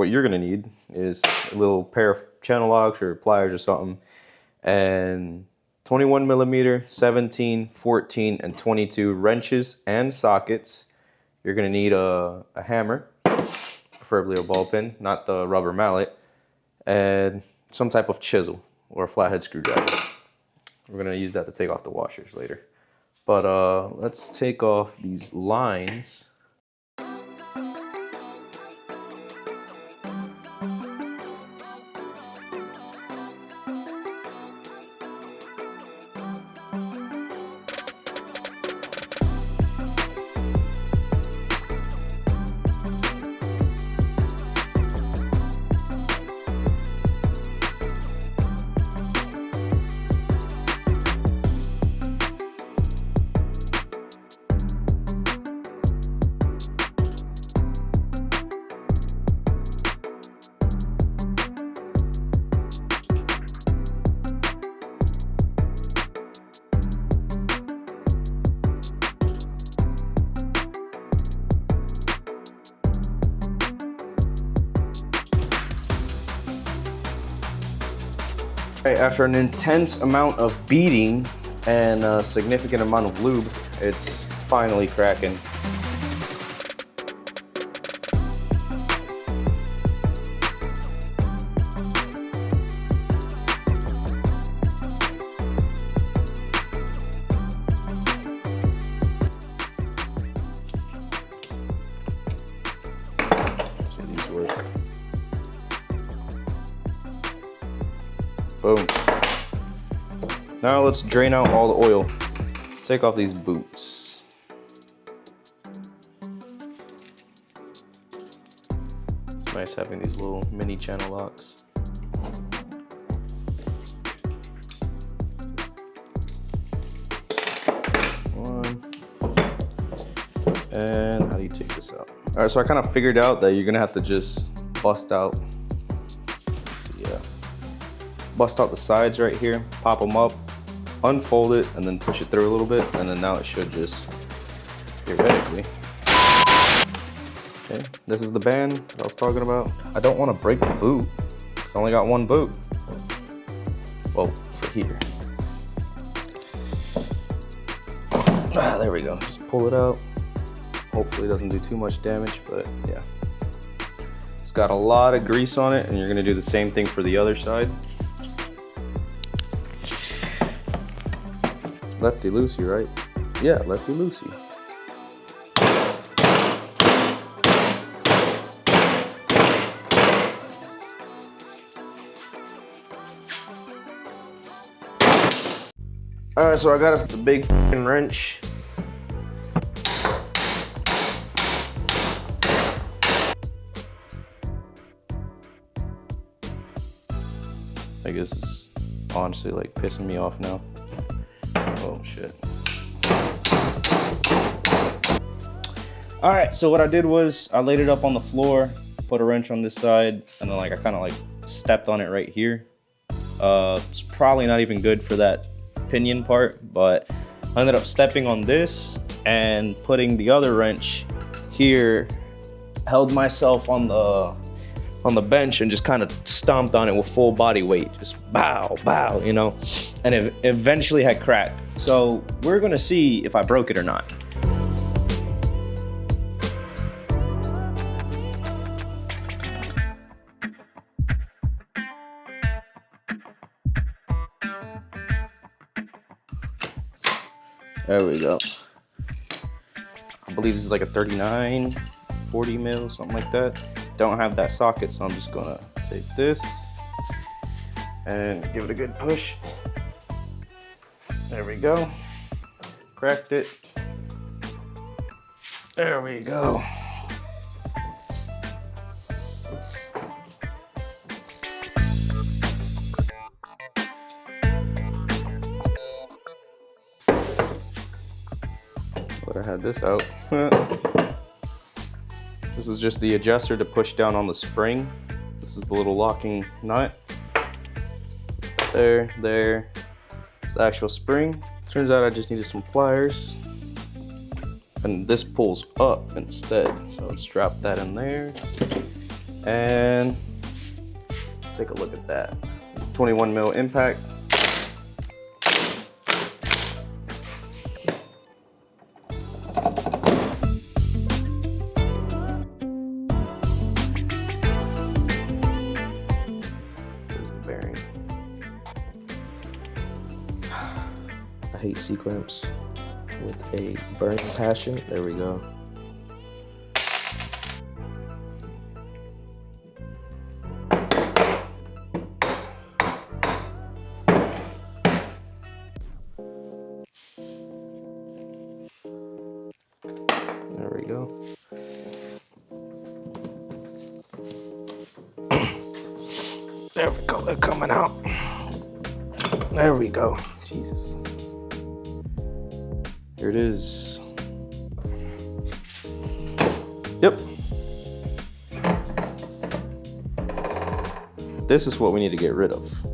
What you're gonna need is a little pair of channel locks or pliers or something, and 21 millimeter, 17, 14, and 22 wrenches and sockets. You're gonna need a hammer, preferably a ball peen, not the rubber mallet, and some type of chisel or a flathead screwdriver. We're gonna use that to take off the washers later. But let's take off these lines. Right, after an intense amount of beating and a significant amount of lube, it's finally cracking. So these work. Boom. Now let's drain out all the oil. Let's take off these boots. It's nice having these little mini channel locks. One. And how do you take this out? All right, so I kind of figured out that you're gonna have to just bust out. Bust out the sides right here, pop them up, unfold it, and then push it through a little bit, and then now it should just, theoretically. Okay, this is the band that I was talking about. I don't want to break the boot. I only got one boot. Well, for here. There we go, just pull it out. Hopefully it doesn't do too much damage, but yeah. It's got a lot of grease on it, and you're gonna do the same thing for the other side. Lefty loosey, right? Yeah, lefty loosey. All right, so I got us the big f***ing wrench. I guess it's honestly like pissing me off now. Oh shit. All right, so what I did was I laid it up on the floor, put a wrench on this side, and then like I kind of like stepped on it right here. It's probably not even good for that pinion part, but I ended up stepping on this and putting the other wrench here, held myself on the bench and just kind of stomped on it with full body weight, just bow, bow, you know, and it eventually had cracked. So we're gonna see if I broke it or not. There we go. I believe this is like a 39, 40 mil, something like that. Don't have that socket, so I'm just gonna take this and give it a good push. There we go. Cracked it. There we go. But I had this out. This is just the adjuster to push down on the spring. This is the little locking nut. There, there. It's the actual spring. Turns out I just needed some pliers. And this pulls up instead. So let's drop that in there. And take a look at that. 21 mil impact. There's the bearing. I hate C-clamps with a burning passion. There we go. There we go. There we go, they're coming out. There we go. Jesus. Here it is. Yep. This is what we need to get rid of.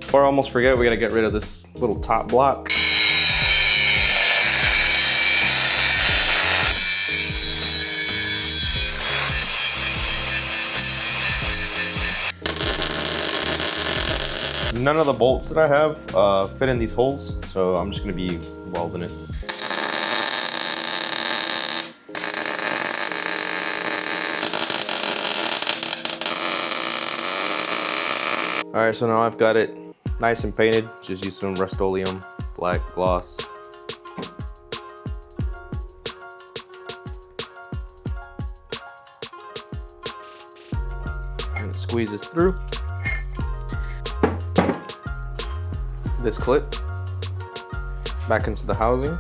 Before I almost forget, we gotta get rid of this little top block. None of the bolts that I have fit in these holes, so I'm just gonna be welding it. All right, so now I've got it nice and painted, just used some Rust-Oleum black gloss. And it squeezes through. This clip back into the housing.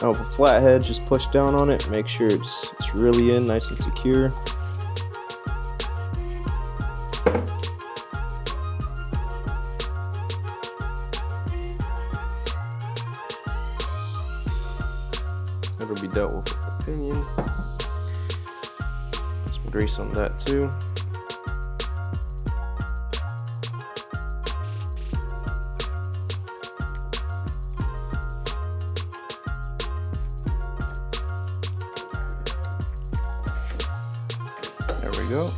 Now with a flathead, just push down on it, make sure it's really in, nice and secure. It'll be dealt with the pinion. Put some grease on that too. There we go.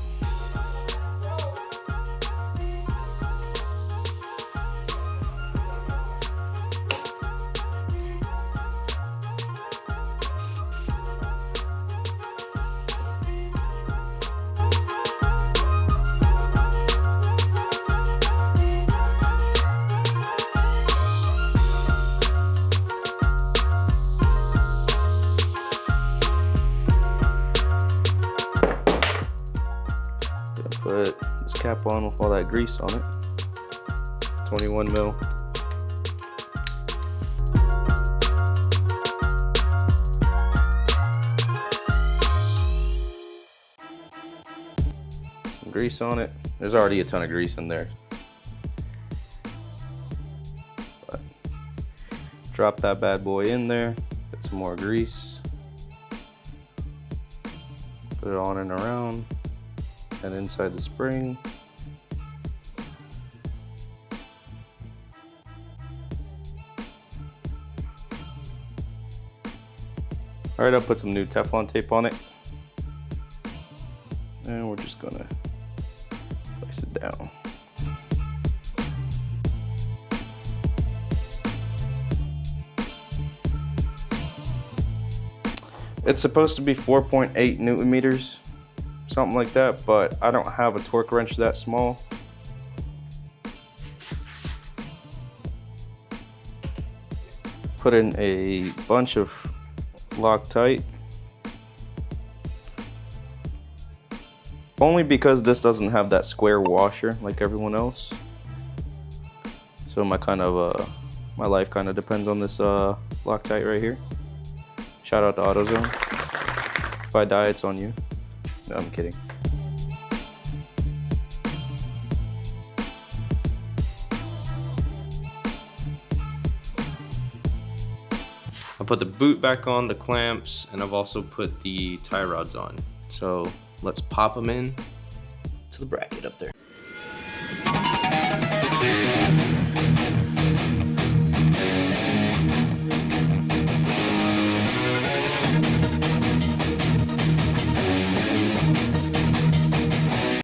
Put this cap on with all that grease on it. 21 mil. Some grease on it. There's already a ton of grease in there. But drop that bad boy in there. Put some more grease. Put it on and around. And inside the spring. All right, I'll put some new Teflon tape on it. And we're just gonna place it down. It's supposed to be 4.8 Newton meters. Something like that, but I don't have a torque wrench that small. Put in a bunch of Loctite. Only because this doesn't have that square washer like everyone else. So my life kind of depends on this Loctite right here. Shout out to AutoZone. If I die, it's on you. No, I'm kidding. put the boot back on, the clamps, and I've also put the tie rods on. So let's pop them in to the bracket up there.